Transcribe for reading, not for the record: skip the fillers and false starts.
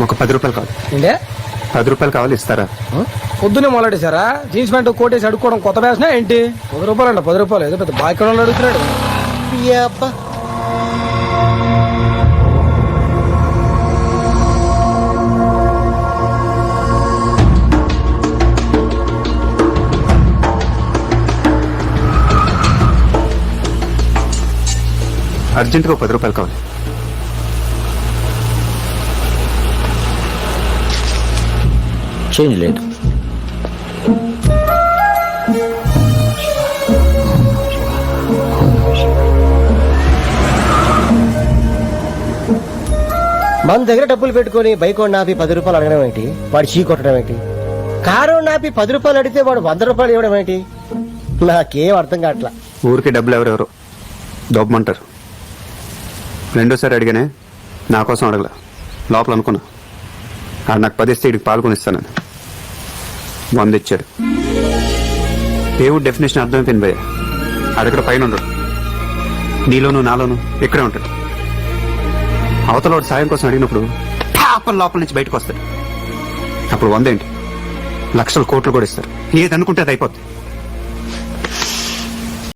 ఒక 10 రూపాయలు కావాలి. ఏంటే 10 రూపాయలు కావాలి, ఇస్తారా? పొద్దున్నే మొదలెట్టేశారా? జీన్స్ ప్యాంట్ కోటేసి అడుక్కోవడం కొత్త వేసినా ఏంటి? 10 రూపాయలు అంట, 10 రూపాయలు ఏదో పెద్ద బాయ్కడంలో అడుగుతున్నాడు. అబ్బా అర్జెంటుగా 10 రూపాయలు కావాలి. చేంజ్ లేదు. మన దగ్గర డబ్బులు పెట్టుకుని బైక్ నాపి 10 రూపాయలు అడగడం ఏంటి? వాడు చీ కొట్టడం ఏంటి? కారు నాపి 10 రూపాయలు అడిగితే వాడు 100 రూపాయలు ఇవ్వడం ఏంటి? నాకేం అర్థం కావట్లా. ఊరికి డబ్బులు ఎవరెవరో దొబ్బమంటారు. రెండోసారి అడిగానే, నా కోసం అడగల, లోపల అనుకున్నా. ఆడు నాకు 10 ఇస్తే ఇడికి పాల్గొని ఇస్తానని 100 ఇచ్చాడు. దేవుడు డెఫినేషన్ అర్థమైపోయింది భయ్య. అడగడ పైన ఉండడు, నీలోను నాలోను ఇక్కడే ఉంటాడు. అవతల వాడు సాయం కోసం అడిగినప్పుడు పాపం లోపల నుంచి బయటకు వస్తాడు. అప్పుడు 100 ఏంటి, లక్షల కోట్లు కూడా ఇస్తారు. ఏదనుకుంటే అది అయిపోద్ది.